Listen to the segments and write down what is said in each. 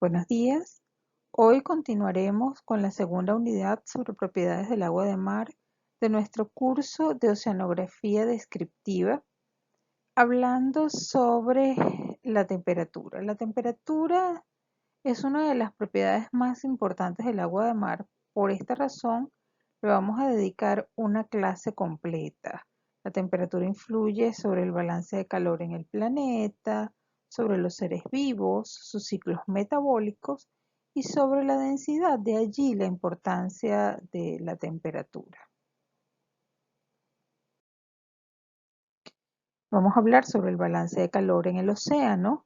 Buenos días. Hoy continuaremos con la segunda unidad sobre propiedades del agua de mar de nuestro curso de oceanografía descriptiva, hablando sobre la temperatura. La temperatura es una de las propiedades más importantes del agua de mar. Por esta razón, le vamos a dedicar una clase completa. La temperatura influye sobre el balance de calor en el planeta, sobre los seres vivos, sus ciclos metabólicos y sobre la densidad, de allí la importancia de la temperatura. Vamos a hablar sobre el balance de calor en el océano,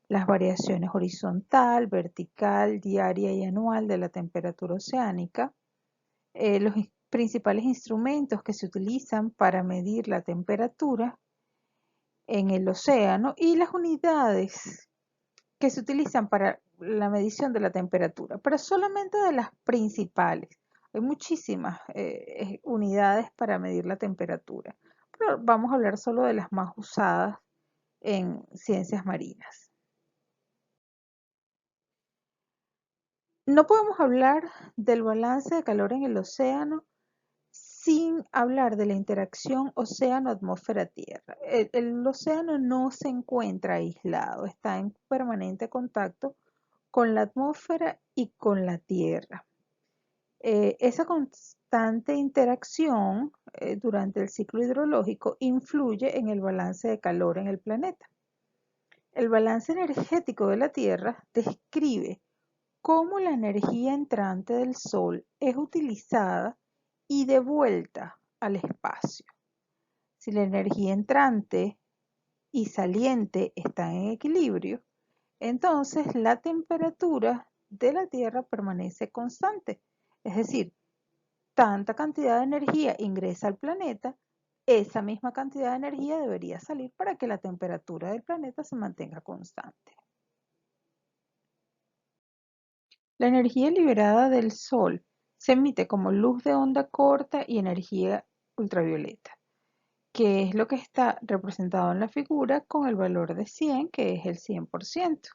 las variaciones horizontal, vertical, diaria y anual de la temperatura oceánica, los principales instrumentos que se utilizan para medir la temperatura en el océano y las unidades que se utilizan para la medición de la temperatura, pero solamente de las principales. Hay muchísimas unidades para medir la temperatura, pero vamos a hablar solo de las más usadas en ciencias marinas. No podemos hablar del balance de calor en el océano sin hablar de la interacción océano-atmósfera-tierra. El océano no se encuentra aislado, está en permanente contacto con la atmósfera y con la tierra. Esa constante interacción durante el ciclo hidrológico influye en el balance de calor en el planeta. El balance energético de la Tierra describe cómo la energía entrante del Sol es utilizada y devuelta al espacio. Si la energía entrante y saliente están en equilibrio, entonces la temperatura de la Tierra permanece constante. Es decir, tanta cantidad de energía ingresa al planeta, esa misma cantidad de energía debería salir para que la temperatura del planeta se mantenga constante. La energía liberada del Sol se emite como luz de onda corta y energía ultravioleta, que es lo que está representado en la figura con el valor de 100, que es el 100%.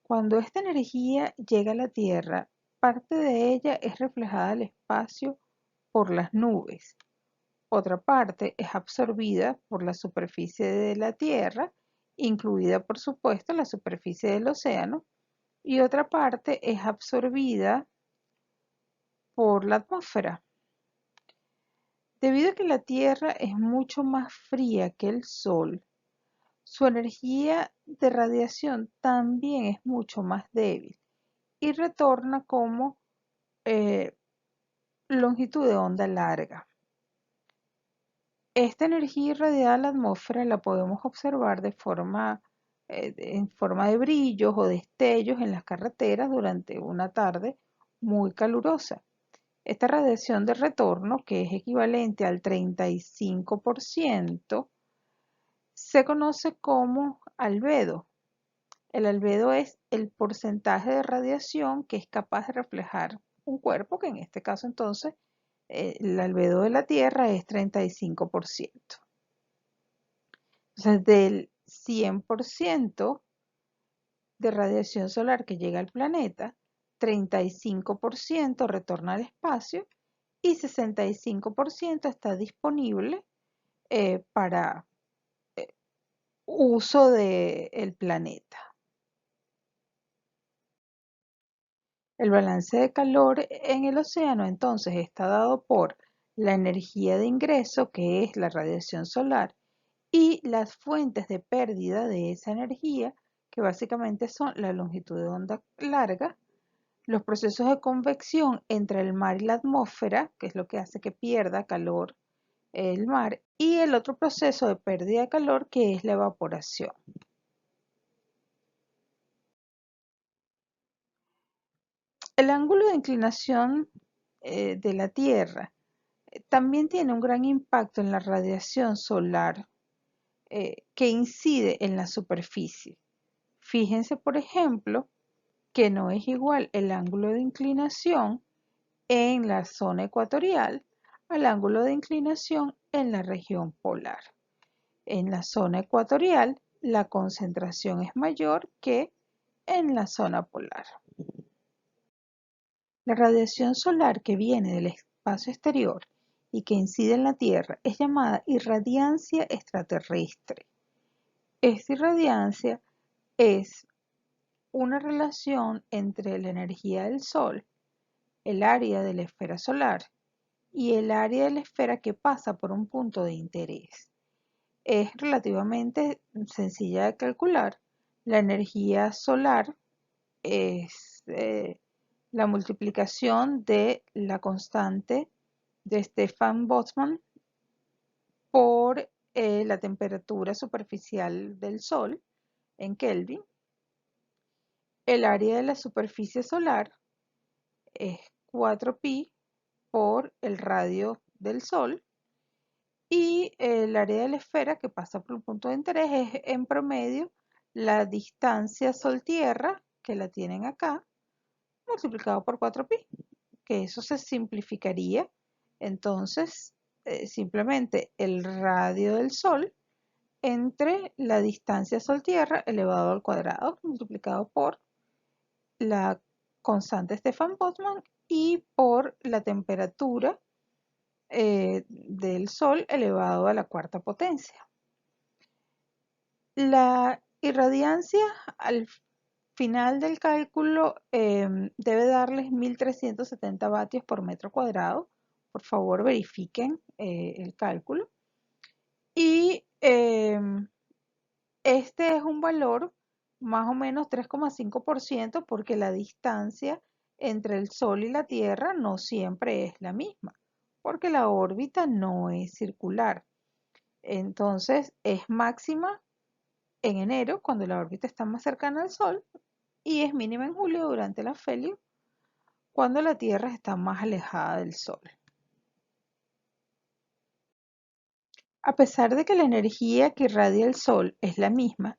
Cuando esta energía llega a la Tierra, parte de ella es reflejada al espacio por las nubes. Otra parte es absorbida por la superficie de la Tierra, incluida por supuesto la superficie del océano, y otra parte es absorbida por la atmósfera. Debido a que la Tierra es mucho más fría que el Sol, su energía de radiación también es mucho más débil y retorna como longitud de onda larga. Esta energía irradiada a la atmósfera la podemos observar en forma de brillos o destellos en las carreteras durante una tarde muy calurosa. Esta radiación de retorno, que es equivalente al 35%, se conoce como albedo. El albedo es el porcentaje de radiación que es capaz de reflejar un cuerpo, que en este caso entonces el albedo de la Tierra es 35%. Entonces, del 100% de radiación solar que llega al planeta, 35% retorna al espacio y 65% está disponible para uso del planeta. El balance de calor en el océano entonces está dado por la energía de ingreso, que es la radiación solar, y las fuentes de pérdida de esa energía, que básicamente son la longitud de onda larga, los procesos de convección entre el mar y la atmósfera, que es lo que hace que pierda calor el mar, y el otro proceso de pérdida de calor, que es la evaporación. El ángulo de inclinación de la Tierra también tiene un gran impacto en la radiación solar que incide en la superficie. Fíjense, por ejemplo, que no es igual el ángulo de inclinación en la zona ecuatorial al ángulo de inclinación en la región polar. En la zona ecuatorial, la concentración es mayor que en la zona polar. La radiación solar que viene del espacio exterior y que incide en la Tierra es llamada irradiancia extraterrestre. Esta irradiancia es una relación entre la energía del Sol, el área de la esfera solar, y el área de la esfera que pasa por un punto de interés. Es relativamente sencilla de calcular. La energía solar es la multiplicación de la constante de Stefan Boltzmann por la temperatura superficial del Sol en Kelvin. El área de la superficie solar es 4pi por el radio del Sol y el área de la esfera que pasa por un punto de interés es en promedio la distancia Sol-Tierra, que la tienen acá, multiplicado por 4pi, que eso se simplificaría. Entonces, simplemente el radio del Sol entre la distancia Sol-Tierra elevado al cuadrado, multiplicado por la constante Stefan Boltzmann y por la temperatura del Sol elevado a la cuarta potencia. La irradiancia al final del cálculo debe darles 1370 vatios por metro cuadrado. Por favor, verifiquen el cálculo. Y este es un valor más o menos 3,5% porque la distancia entre el Sol y la Tierra no siempre es la misma, porque la órbita no es circular. Entonces es máxima en enero, cuando la órbita está más cercana al Sol, y es mínima en julio durante el afelio, cuando la Tierra está más alejada del Sol. A pesar de que la energía que irradia el Sol es la misma,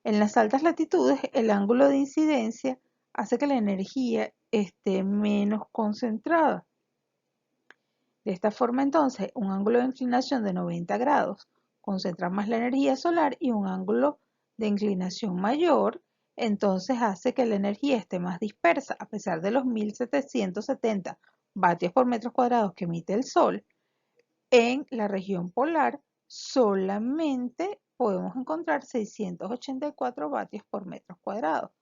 en las altas latitudes el ángulo de incidencia hace que la energía esté menos concentrada. De esta forma entonces, un ángulo de inclinación de 90 grados concentra más la energía solar y un ángulo de inclinación mayor entonces hace que la energía esté más dispersa. A pesar de los 1770 vatios por metro cuadrado que emite el Sol, en la región polar solamente podemos encontrar 684 vatios por metro cuadrado.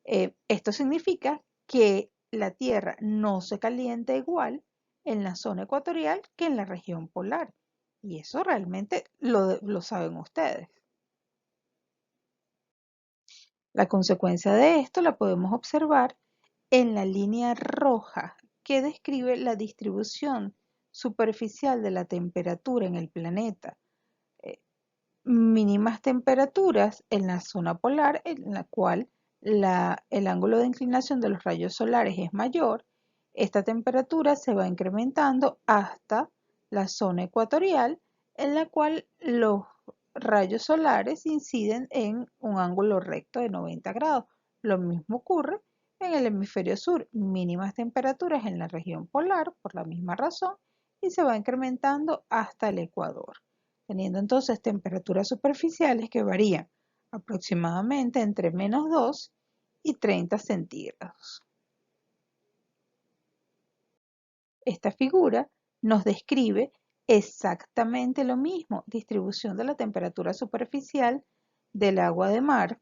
Esto significa que la Tierra no se calienta igual en la zona ecuatorial que en la región polar. Y eso realmente lo saben ustedes. La consecuencia de esto la podemos observar en la línea roja que describe la distribución superficial de la temperatura en el planeta. Mínimas temperaturas en la zona polar en la cual el ángulo de inclinación de los rayos solares es mayor. Esta temperatura se va incrementando hasta la zona ecuatorial en la cual los rayos solares inciden en un ángulo recto de 90 grados. Lo mismo ocurre en el hemisferio sur, mínimas temperaturas en la región polar por la misma razón y se va incrementando hasta el ecuador, teniendo entonces temperaturas superficiales que varían aproximadamente entre -2 y 30 centígrados. Esta figura nos describe exactamente lo mismo, distribución de la temperatura superficial del agua de mar,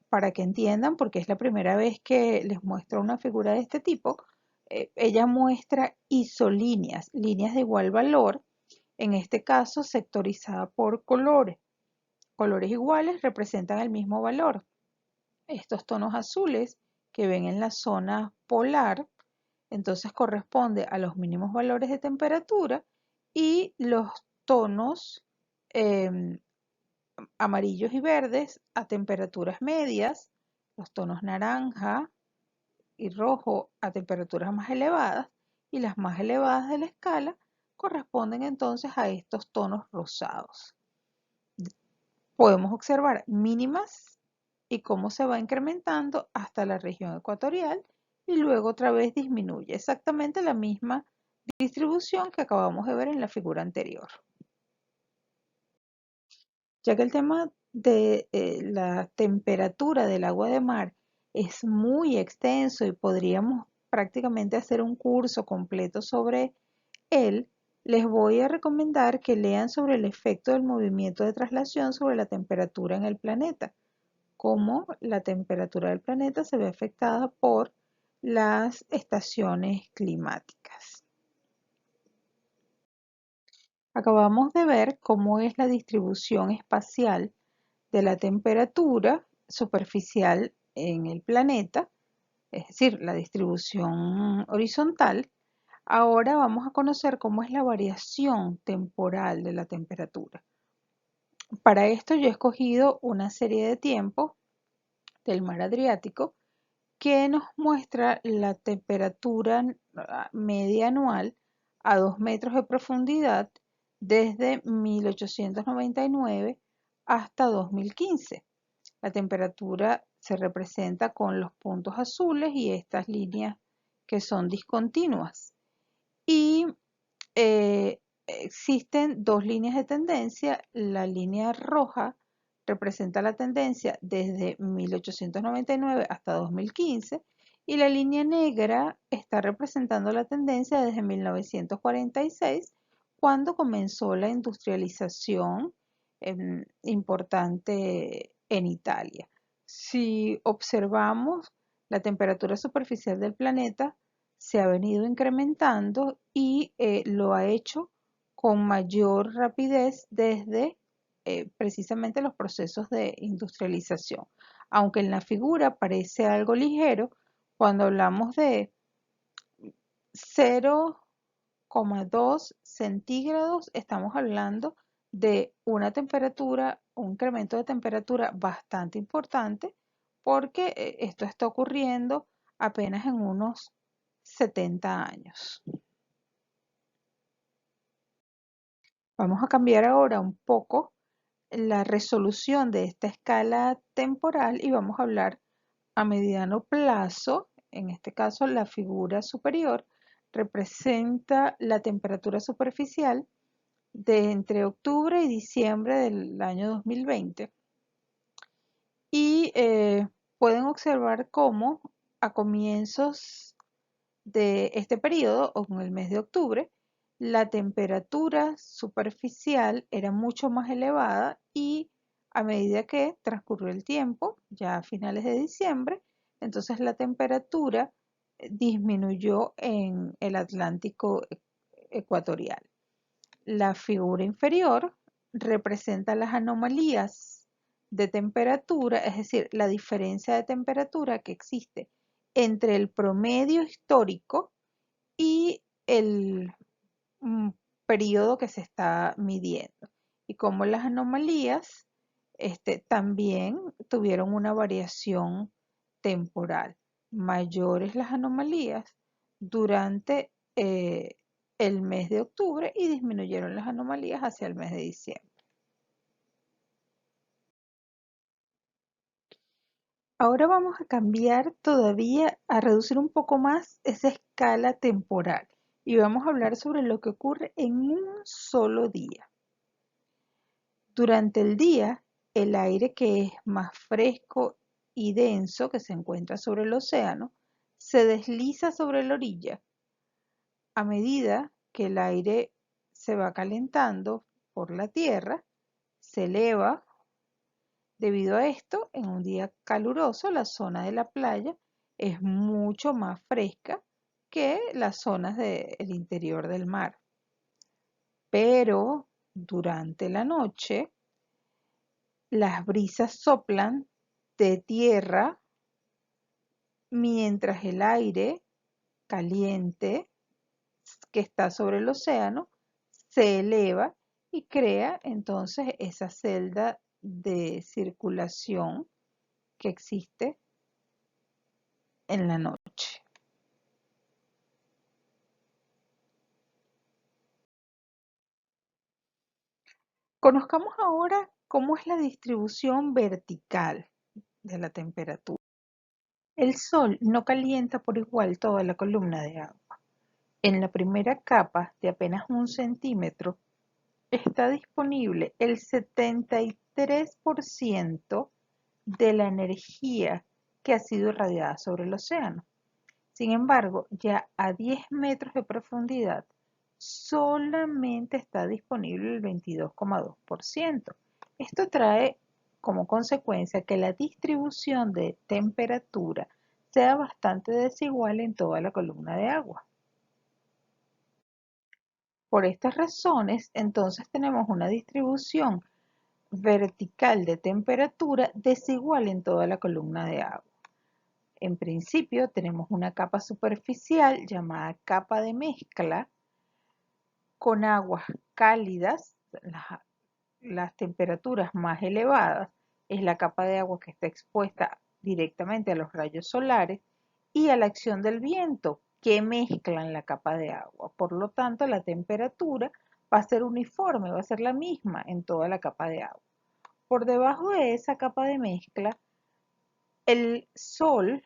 para que entiendan, porque es la primera vez que les muestro una figura de este tipo. Ella muestra isolíneas, líneas de igual valor, en este caso sectorizada por colores. Colores iguales representan el mismo valor. Estos tonos azules que ven en la zona polar, entonces corresponde a los mínimos valores de temperatura, y los tonos amarillos y verdes a temperaturas medias, los tonos naranja y rojo a temperaturas más elevadas, y las más elevadas de la escala corresponden entonces a estos tonos rosados. Podemos observar mínimas y cómo se va incrementando hasta la región ecuatorial y luego otra vez disminuye. Exactamente la misma distribución que acabamos de ver en la figura anterior. Ya que el tema de la temperatura del agua de mar es muy extenso y podríamos prácticamente hacer un curso completo sobre él, les voy a recomendar que lean sobre el efecto del movimiento de traslación sobre la temperatura en el planeta, cómo la temperatura del planeta se ve afectada por las estaciones climáticas. Acabamos de ver cómo es la distribución espacial de la temperatura superficial en el planeta, es decir, la distribución horizontal. Ahora vamos a conocer cómo es la variación temporal de la temperatura. Para esto yo he escogido una serie de tiempos del mar Adriático que nos muestra la temperatura media anual a 2 metros de profundidad desde 1899 hasta 2015. La temperatura se representa con los puntos azules y estas líneas que son discontinuas. Y existen dos líneas de tendencia. La línea roja representa la tendencia desde 1899 hasta 2015 y la línea negra está representando la tendencia desde 1946, cuando comenzó la industrialización importante en Italia. Si observamos, la temperatura superficial del planeta se ha venido incrementando y lo ha hecho con mayor rapidez desde precisamente los procesos de industrialización. Aunque en la figura parece algo ligero, cuando hablamos de 0,2 centígrados, estamos hablando de una temperatura, un incremento de temperatura bastante importante, porque esto está ocurriendo apenas en unos 70 años. Vamos a cambiar ahora un poco la resolución de esta escala temporal y vamos a hablar a mediano plazo. En este caso, la figura superior representa la temperatura superficial de entre octubre y diciembre del año 2020. Y pueden observar cómo a comienzos de este periodo, o en el mes de octubre, la temperatura superficial era mucho más elevada y a medida que transcurrió el tiempo, ya a finales de diciembre, entonces la temperatura disminuyó en el Atlántico ecuatorial. La figura inferior representa las anomalías de temperatura, es decir, la diferencia de temperatura que existe entre el promedio histórico y el periodo que se está midiendo. Y como las anomalías también tuvieron una variación temporal. Mayores las anomalías durante el mes de octubre y disminuyeron las anomalías hacia el mes de diciembre. Ahora vamos a cambiar todavía, a reducir un poco más esa escala temporal y vamos a hablar sobre lo que ocurre en un solo día. Durante el día, el aire que es más fresco y denso, que se encuentra sobre el océano, se desliza sobre la orilla. A medida que el aire se va calentando por la tierra, se eleva. Debido a esto, en un día caluroso, la zona de la playa es mucho más fresca que las zonas del interior del mar. Pero durante la noche, las brisas soplan de tierra mientras el aire caliente que está sobre el océano se eleva y crea entonces esa celda de circulación que existe en la noche. Conozcamos ahora cómo es la distribución vertical de la temperatura. El Sol no calienta por igual toda la columna de agua. En la primera capa, de apenas 1 centímetro, está disponible el 3% de la energía que ha sido irradiada sobre el océano. Sin embargo, ya a 10 metros de profundidad solamente está disponible el 22,2%. Esto trae como consecuencia que la distribución de temperatura sea bastante desigual en toda la columna de agua. Por estas razones, entonces tenemos una distribución vertical de temperatura desigual en toda la columna de agua. En principio tenemos una capa superficial llamada capa de mezcla con aguas cálidas, las temperaturas más elevadas, es la capa de agua que está expuesta directamente a los rayos solares y a la acción del viento que mezclan la capa de agua. Por lo tanto, la temperatura va a ser uniforme, va a ser la misma en toda la capa de agua. Por debajo de esa capa de mezcla, el sol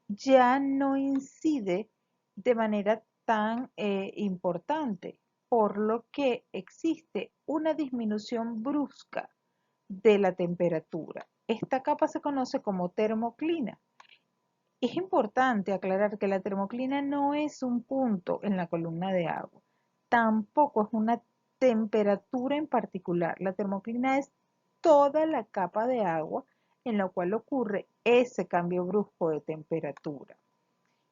ya no incide de manera tan importante, por lo que existe una disminución brusca de la temperatura. Esta capa se conoce como termoclina. Es importante aclarar que la termoclina no es un punto en la columna de agua, tampoco es una temperatura en particular. La termoclina es toda la capa de agua en la cual ocurre ese cambio brusco de temperatura.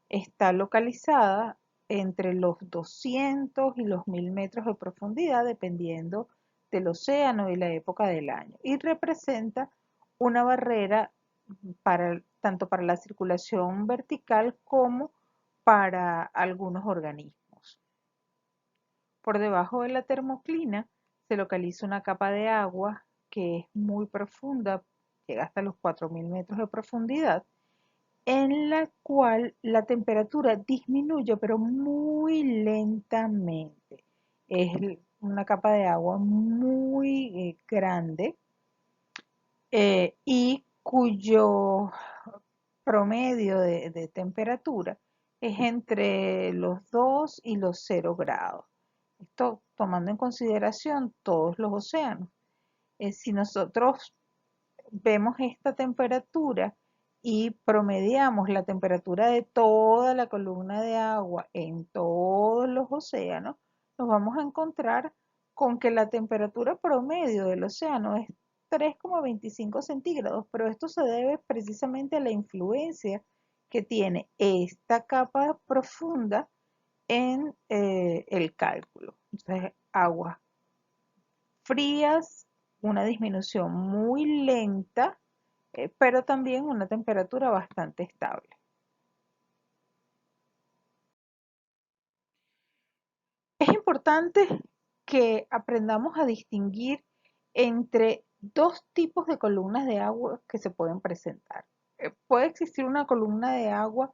Está localizada entre los 200 y los 1000 metros de profundidad, dependiendo del océano y la época del año, y representa una barrera tanto para la circulación vertical como para algunos organismos. Por debajo de la termoclina se localiza una capa de agua que es muy profunda, llega hasta los 4000 metros de profundidad, en la cual la temperatura disminuye, pero muy lentamente. Es una capa de agua muy grande y cuyo promedio de temperatura es entre los 2 y los 0 grados. Esto tomando en consideración todos los océanos. Si nosotros vemos esta temperatura y promediamos la temperatura de toda la columna de agua en todos los océanos, nos vamos a encontrar con que la temperatura promedio del océano es 3,25 centígrados, pero esto se debe precisamente a la influencia que tiene esta capa profunda en el cálculo. Entonces, aguas frías, una disminución muy lenta, pero también una temperatura bastante estable. Es importante que aprendamos a distinguir entre dos tipos de columnas de agua que se pueden presentar. Puede existir una columna de agua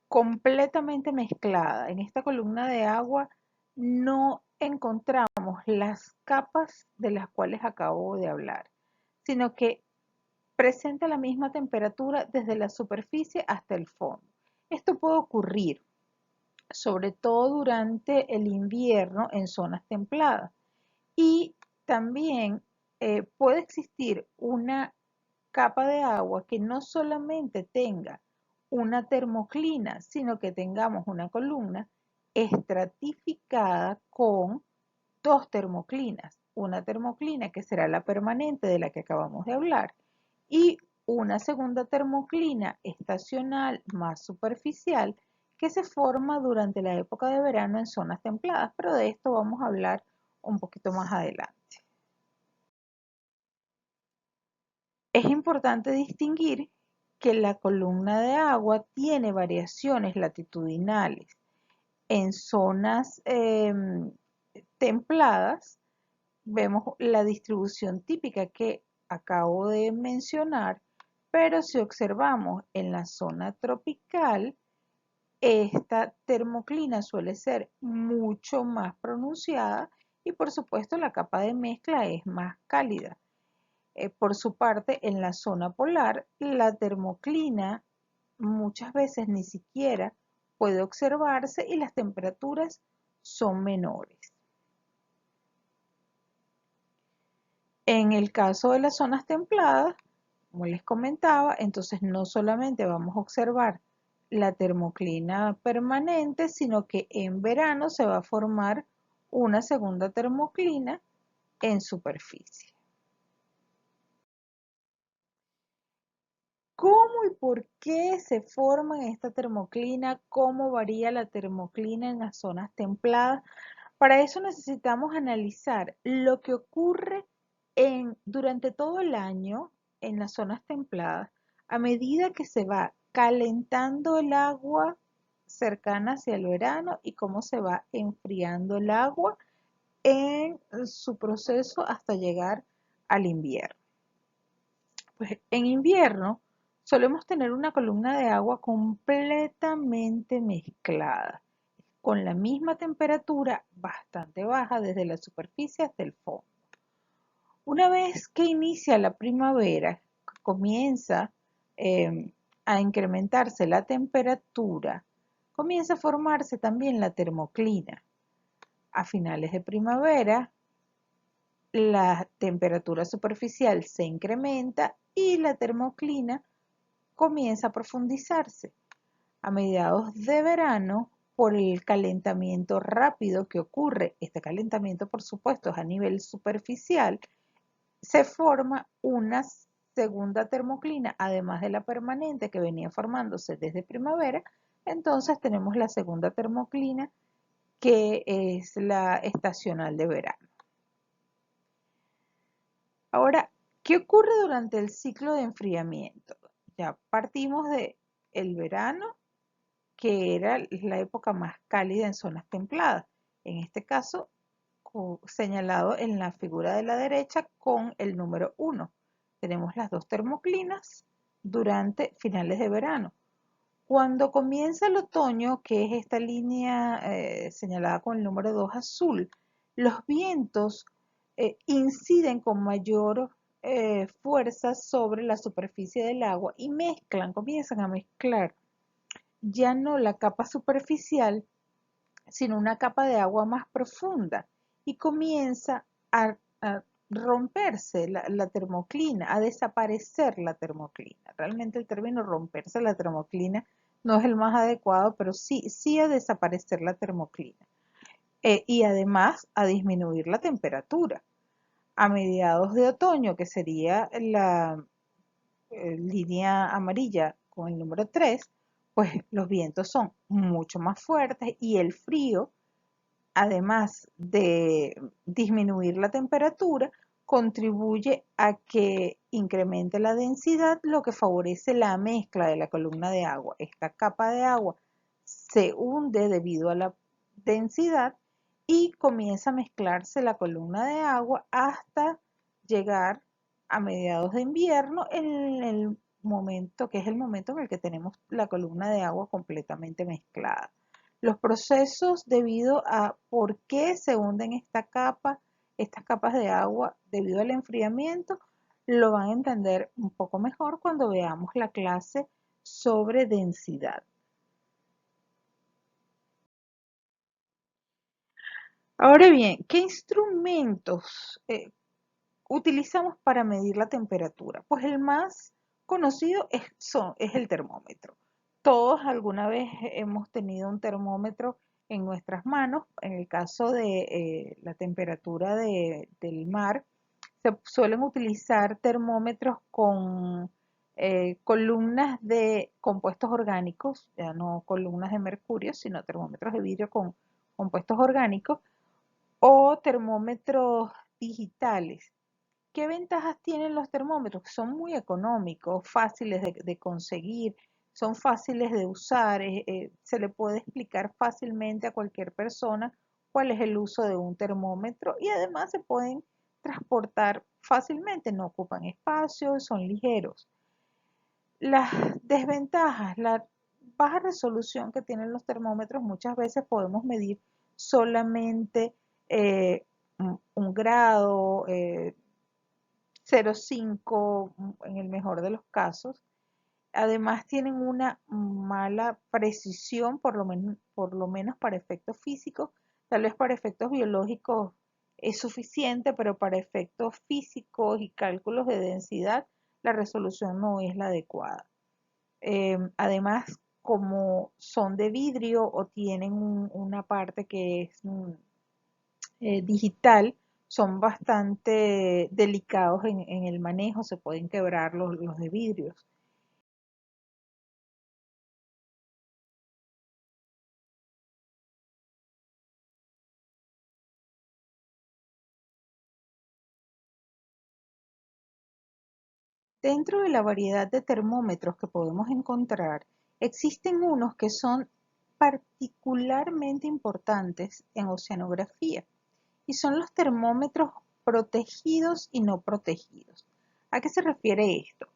completamente mezclada. En esta columna de agua no encontramos las capas de las cuales acabo de hablar, sino que presenta la misma temperatura desde la superficie hasta el fondo. Esto puede ocurrir sobre todo durante el invierno en zonas templadas. Y también puede existir una capa de agua que no solamente tenga una termoclina, sino que tengamos una columna estratificada con dos termoclinas. Una termoclina que será la permanente de la que acabamos de hablar y una segunda termoclina estacional más superficial que se forma durante la época de verano en zonas templadas, pero de esto vamos a hablar un poquito más adelante. Es importante distinguir que la columna de agua tiene variaciones latitudinales. En zonas templadas vemos la distribución típica que acabo de mencionar, pero si observamos en la zona tropical, esta termoclina suele ser mucho más pronunciada y por supuesto la capa de mezcla es más cálida. Por su parte, en la zona polar, la termoclina muchas veces ni siquiera puede observarse y las temperaturas son menores. En el caso de las zonas templadas, como les comentaba, entonces no solamente vamos a observar la termoclina permanente, sino que en verano se va a formar una segunda termoclina en superficie. ¿Cómo y por qué se forma esta termoclina? ¿Cómo varía la termoclina en las zonas templadas? Para eso necesitamos analizar lo que ocurre durante todo el año en las zonas templadas a medida que se va calentando el agua cercana hacia el verano y cómo se va enfriando el agua en su proceso hasta llegar al invierno. Pues en invierno solemos tener una columna de agua completamente mezclada, con la misma temperatura bastante baja desde la superficie hasta el fondo. Una vez que inicia la primavera, comienza a incrementarse la temperatura, comienza a formarse también la termoclina. A finales de primavera, la temperatura superficial se incrementa y la termoclina comienza a profundizarse. A mediados de verano, por el calentamiento rápido que ocurre, este calentamiento por supuesto es a nivel superficial, se forma una segunda termoclina, además de la permanente que venía formándose desde primavera. Entonces tenemos la segunda termoclina, que es la estacional de verano. Ahora, ¿qué ocurre durante el ciclo de enfriamiento? Ya partimos de el verano, que era la época más cálida en zonas templadas. En este caso, señalado en la figura de la derecha con el número 1. Tenemos las dos termoclinas durante finales de verano. Cuando comienza el otoño, que es esta línea señalada con el número 2 azul, los vientos inciden con mayor fuerza sobre la superficie del agua y comienzan a mezclar ya no la capa superficial, sino una capa de agua más profunda y comienza a romperse la termoclina, a desaparecer la termoclina. Realmente el término romperse la termoclina no es el más adecuado, pero sí a desaparecer la termoclina. Y además a disminuir la temperatura. A mediados de otoño, que sería la línea amarilla con el número 3, pues los vientos son mucho más fuertes y el frío, además de disminuir la temperatura, contribuye a que incremente la densidad, lo que favorece la mezcla de la columna de agua. Esta capa de agua se hunde debido a la densidad y comienza a mezclarse la columna de agua hasta llegar a mediados de invierno, en el momento que es el momento en el que tenemos la columna de agua completamente mezclada. Los procesos debido a por qué se hunden estas capas de agua debido al enfriamiento, lo van a entender un poco mejor cuando veamos la clase sobre densidad. Ahora bien, ¿qué instrumentos utilizamos para medir la temperatura? Pues el más conocido es el termómetro. Todos alguna vez hemos tenido un termómetro en nuestras manos. En el caso de la temperatura del mar, se suelen utilizar termómetros con columnas de compuestos orgánicos, ya no columnas de mercurio, sino termómetros de vidrio con compuestos orgánicos o termómetros digitales. ¿Qué ventajas tienen los termómetros? Son muy económicos, fáciles de conseguir, son fáciles de usar, se le puede explicar fácilmente a cualquier persona cuál es el uso de un termómetro y además se pueden transportar fácilmente, no ocupan espacio, son ligeros. Las desventajas, la baja resolución que tienen los termómetros, muchas veces podemos medir solamente un grado, 0,5 en el mejor de los casos. Además tienen una mala precisión, por lo menos para efectos físicos, tal vez para efectos biológicos es suficiente, pero para efectos físicos y cálculos de densidad, la resolución no es la adecuada. Además, como son de vidrio o tienen una parte que es digital, son bastante delicados en el manejo, se pueden quebrar los de vidrios. Dentro de la variedad de termómetros que podemos encontrar, existen unos que son particularmente importantes en oceanografía y son los termómetros protegidos y no protegidos. ¿A qué se refiere esto?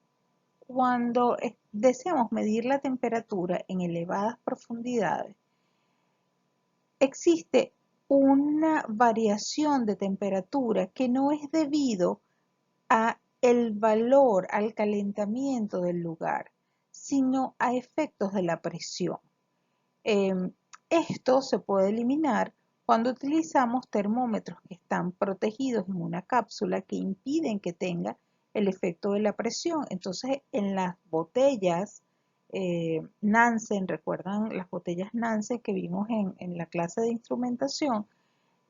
Cuando deseamos medir la temperatura en elevadas profundidades, existe una variación de temperatura que no es debido a el valor, al calentamiento del lugar, sino a efectos de la presión. Esto se puede eliminar cuando utilizamos termómetros que están protegidos en una cápsula que impiden que tenga el efecto de la presión. Entonces, en las botellas Nansen, ¿recuerdan las botellas Nansen que vimos en la clase de instrumentación?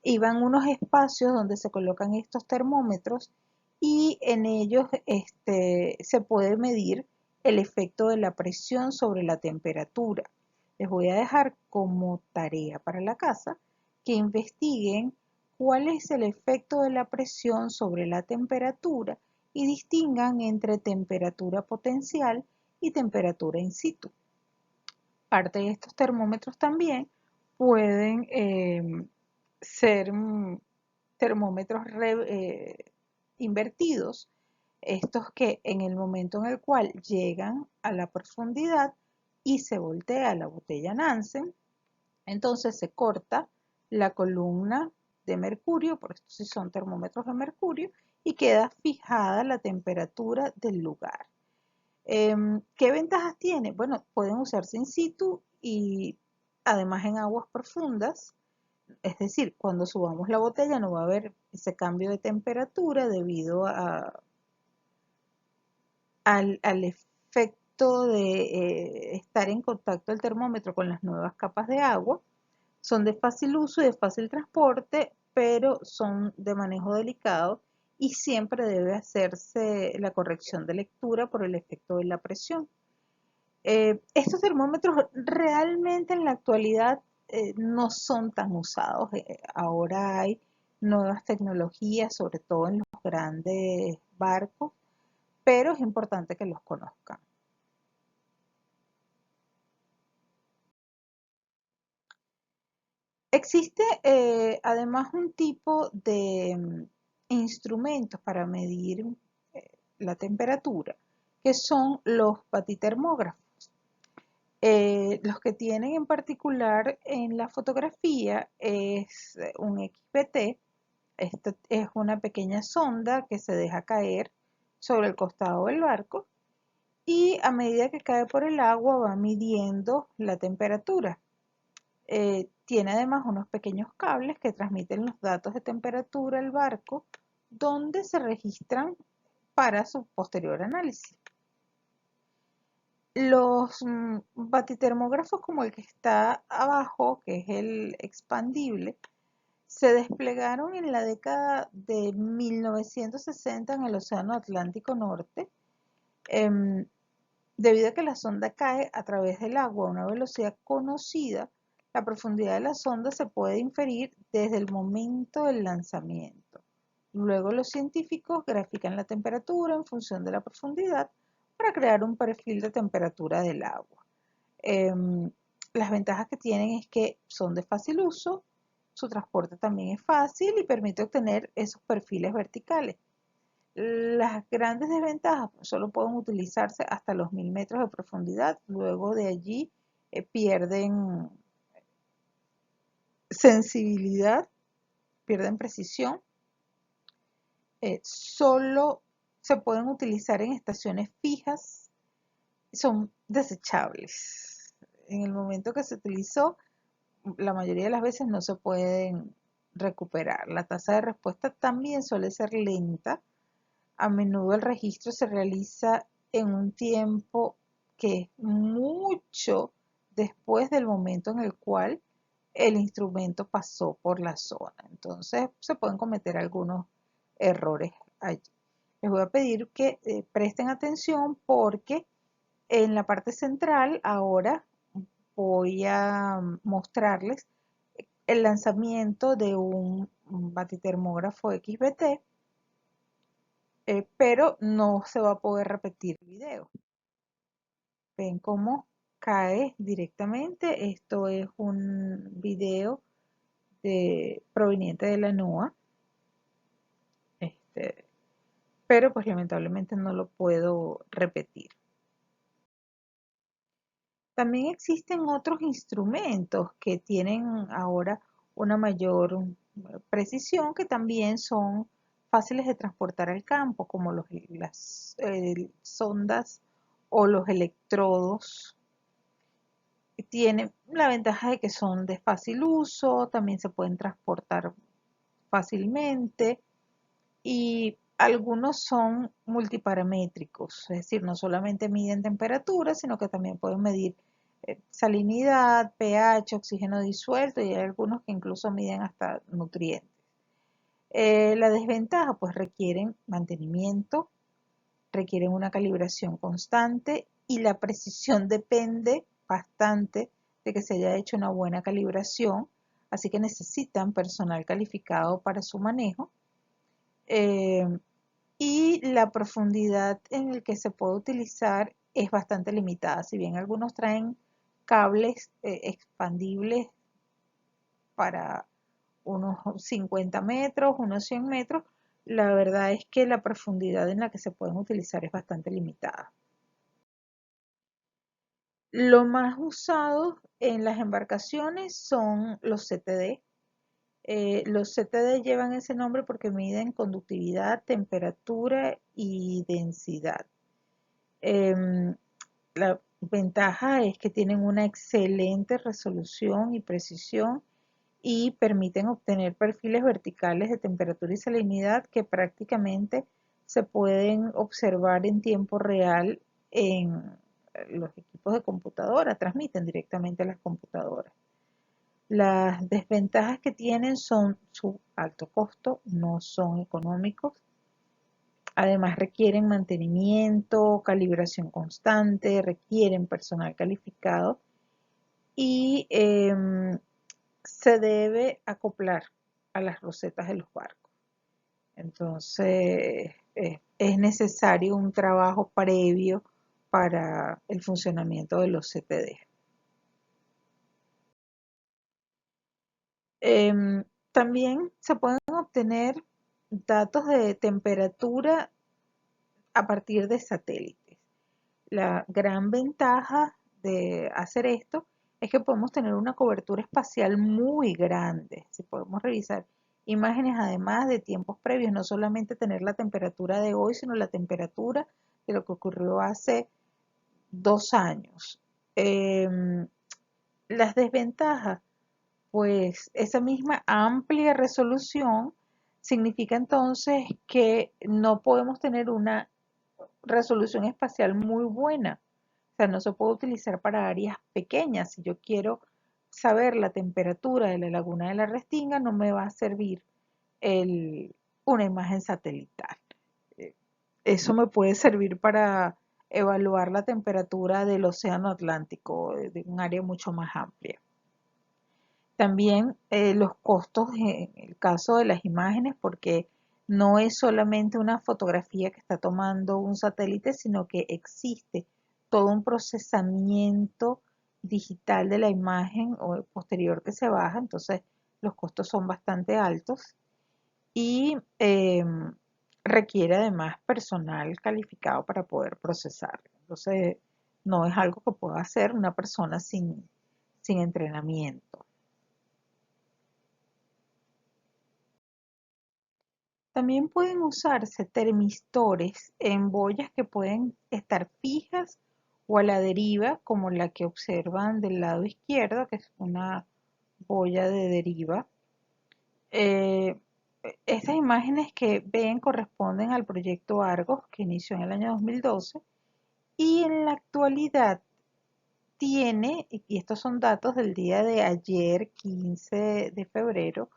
Iban unos espacios donde se colocan estos termómetros y en ellos se puede medir el efecto de la presión sobre la temperatura. Les voy a dejar como tarea para la casa que investiguen cuál es el efecto de la presión sobre la temperatura y distingan entre temperatura potencial y temperatura in situ. Parte de estos termómetros también pueden ser termómetros invertidos, estos que en el momento en el cual llegan a la profundidad y se voltea la botella Nansen, entonces se corta la columna de mercurio, por esto sí son termómetros de mercurio, y queda fijada la temperatura del lugar. ¿Qué ventajas tiene? Bueno, pueden usarse in situ y además en aguas profundas. Es decir, cuando subamos la botella no va a haber ese cambio de temperatura debido al efecto de estar en contacto el termómetro con las nuevas capas de agua. Son de fácil uso y de fácil transporte, pero son de manejo delicado y siempre debe hacerse la corrección de lectura por el efecto de la presión. Estos termómetros realmente en la actualidad no son tan usados. Ahora hay nuevas tecnologías, sobre todo en los grandes barcos, pero es importante que los conozcan. Existe además un tipo de instrumentos para medir la temperatura, que son los batitermógrafos. Los que tienen en particular en la fotografía es un XPT. Esta es una pequeña sonda que se deja caer sobre el costado del barco y a medida que cae por el agua va midiendo la temperatura. Tiene además unos pequeños cables que transmiten los datos de temperatura al barco, donde se registran para su posterior análisis. Los batitermógrafos como el que está abajo, que es el expandible, se desplegaron en la década de 1960 en el Océano Atlántico Norte, debido a que la sonda cae a través del agua a una velocidad conocida. La profundidad de la sonda se puede inferir desde el momento del lanzamiento. Luego los científicos grafican la temperatura en función de la profundidad para crear un perfil de temperatura del agua. Las ventajas que tienen es que son de fácil uso, su transporte también es fácil y permite obtener esos perfiles verticales. Las grandes desventajas solo pueden utilizarse hasta los 1000 metros de profundidad, luego de allí pierden sensibilidad, pierden precisión. Solo se pueden utilizar en estaciones fijas, son desechables. En el momento que se utilizó, la mayoría de las veces no se pueden recuperar. La tasa de respuesta también suele ser lenta. A menudo el registro se realiza en un tiempo que es mucho después del momento en el cual el instrumento pasó por la zona. Entonces se pueden cometer algunos errores allí. Les voy a pedir que presten atención porque en la parte central ahora voy a mostrarles el lanzamiento de un batitermógrafo XBT, pero no se va a poder repetir el video. Ven cómo cae directamente. Esto es un video proveniente de la NOAA, pero pues lamentablemente no lo puedo repetir. También existen otros instrumentos que tienen ahora una mayor precisión, que también son fáciles de transportar al campo, como las sondas o los electrodos. Tienen la ventaja de que son de fácil uso, también se pueden transportar fácilmente y algunos son multiparamétricos, es decir, no solamente miden temperatura, sino que también pueden medir salinidad, pH, oxígeno disuelto y hay algunos que incluso miden hasta nutrientes. La desventaja, pues requieren mantenimiento, requieren una calibración constante y la precisión depende bastante de que se haya hecho una buena calibración, así que necesitan personal calificado para su manejo. Y la profundidad en el que se puede utilizar es bastante limitada. Si bien algunos traen cables expandibles para unos 50 metros, unos 100 metros, la verdad es que la profundidad en la que se pueden utilizar es bastante limitada. Lo más usado en las embarcaciones son los CTD. Los CTD llevan ese nombre porque miden conductividad, temperatura y densidad. La ventaja es que tienen una excelente resolución y precisión y permiten obtener perfiles verticales de temperatura y salinidad que prácticamente se pueden observar en tiempo real en los equipos de computadora, transmiten directamente a las computadoras. Las desventajas que tienen son su alto costo, no son económicos. Además requieren mantenimiento, calibración constante, requieren personal calificado y se debe acoplar a las rosetas de los barcos. Entonces es necesario un trabajo previo para el funcionamiento de los CTD. También se pueden obtener datos de temperatura a partir de satélites. La gran ventaja de hacer esto es que podemos tener una cobertura espacial muy grande. Si podemos revisar imágenes además de tiempos previos, no solamente tener la temperatura de hoy, sino la temperatura de lo que ocurrió hace 2 años. Las desventajas, pues esa misma amplia resolución significa entonces que no podemos tener una resolución espacial muy buena. O sea, no se puede utilizar para áreas pequeñas. Si yo quiero saber la temperatura de la laguna de la Restinga, no me va a servir una imagen satelital. Eso me puede servir para evaluar la temperatura del océano Atlántico, de un área mucho más amplia. También los costos en el caso de las imágenes, porque no es solamente una fotografía que está tomando un satélite, sino que existe todo un procesamiento digital de la imagen o posterior que se baja, entonces los costos son bastante altos y requiere además personal calificado para poder procesarlo. Entonces no es algo que pueda hacer una persona sin entrenamiento. También pueden usarse termistores en boyas que pueden estar fijas o a la deriva, como la que observan del lado izquierdo, que es una boya de deriva. Eh, Estas imágenes que ven corresponden al proyecto Argos que inició en el año 2012 y en la actualidad tiene, y estos son datos del día de ayer, 15 de febrero,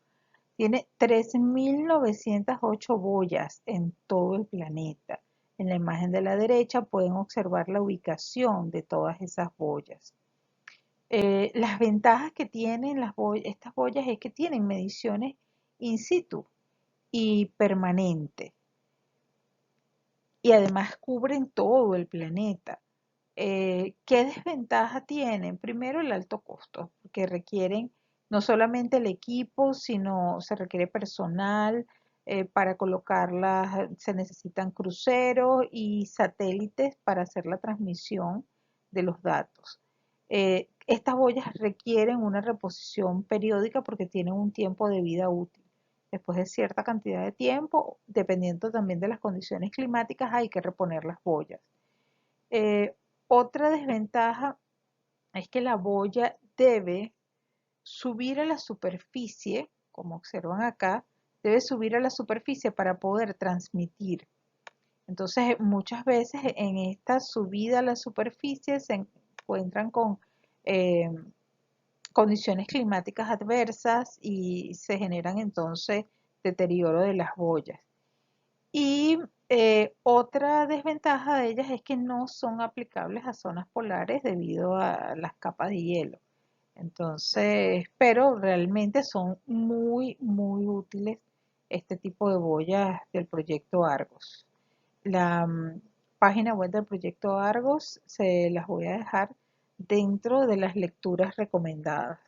tiene 3.908 boyas en todo el planeta. En la imagen de la derecha pueden observar la ubicación de todas esas boyas. Las ventajas que tienen estas boyas es que tienen mediciones in situ y permanente y además cubren todo el planeta. ¿Qué desventaja tienen? Primero, el alto costo, que requieren no solamente el equipo, sino se requiere personal. Para colocarlas se necesitan cruceros y satélites para hacer la transmisión de los datos. Estas boyas requieren una reposición periódica porque tienen un tiempo de vida útil. Después de cierta cantidad de tiempo, dependiendo también de las condiciones climáticas, hay que reponer las boyas. Eh, Otra desventaja es que la boya debe subir a la superficie, como observan acá, debe subir a la superficie para poder transmitir. Entonces, muchas veces en esta subida a la superficie se encuentran con eh, condiciones climáticas adversas y se generan entonces deterioro de las boyas. Y otra desventaja de ellas es que no son aplicables a zonas polares debido a las capas de hielo. Entonces, pero realmente son muy útiles este tipo de boyas del proyecto Argos. La página web del proyecto Argos se las voy a dejar dentro de las lecturas recomendadas.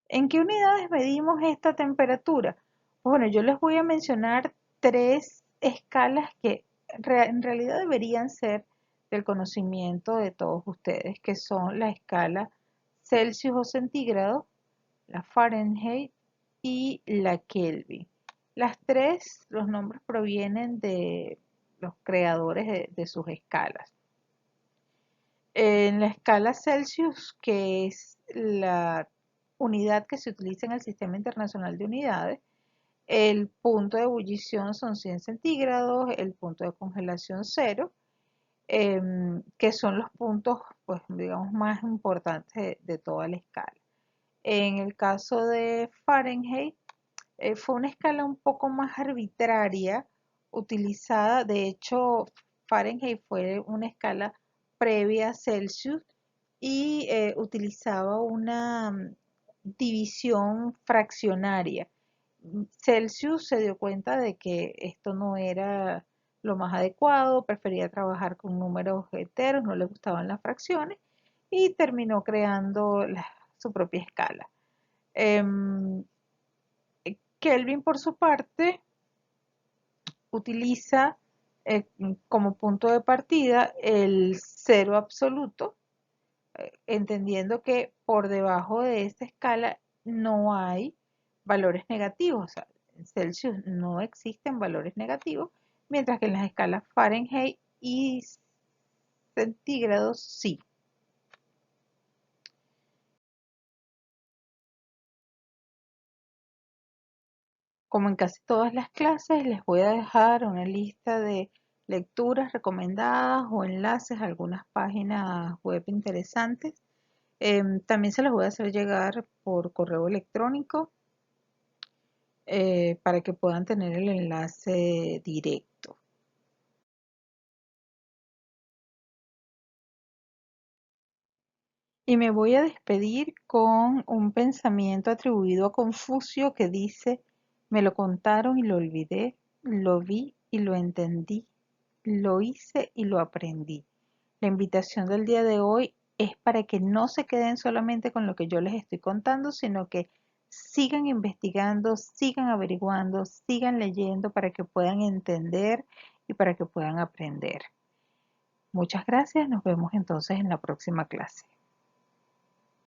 ¿En qué unidades medimos esta temperatura? Bueno, yo les voy a mencionar tres escalas que en realidad deberían ser del conocimiento de todos ustedes, que son la escala Celsius o centígrado, la Fahrenheit y la Kelvin. Las tres, los nombres provienen de los creadores de sus escalas. En la escala Celsius, que es la unidad que se utiliza en el Sistema Internacional de Unidades, el punto de ebullición son 100 centígrados, el punto de congelación 0, que son los puntos, pues, digamos, más importantes de toda la escala. En el caso de Fahrenheit, fue una escala un poco más arbitraria utilizada. De hecho, Fahrenheit fue una escala previa a Celsius y utilizaba una división fraccionaria. Celsius se dio cuenta de que esto no era lo más adecuado, prefería trabajar con números enteros, no le gustaban las fracciones y terminó creando su propia escala. Em, Kelvin, por su parte, utiliza como punto de partida el cero absoluto, entendiendo que por debajo de esta escala no hay valores negativos, o sea, en Celsius no existen valores negativos, mientras que en las escalas Fahrenheit y centígrados sí. Como en casi todas las clases, les voy a dejar una lista de lecturas recomendadas o enlaces a algunas páginas web interesantes. También se las voy a hacer llegar por correo electrónico para que puedan tener el enlace directo. Y me voy a despedir con un pensamiento atribuido a Confucio que dice: me lo contaron y lo olvidé, lo vi y lo entendí, lo hice y lo aprendí. La invitación del día de hoy es para que no se queden solamente con lo que yo les estoy contando, sino que sigan investigando, sigan averiguando, sigan leyendo para que puedan entender y para que puedan aprender. Muchas gracias, nos vemos entonces en la próxima clase.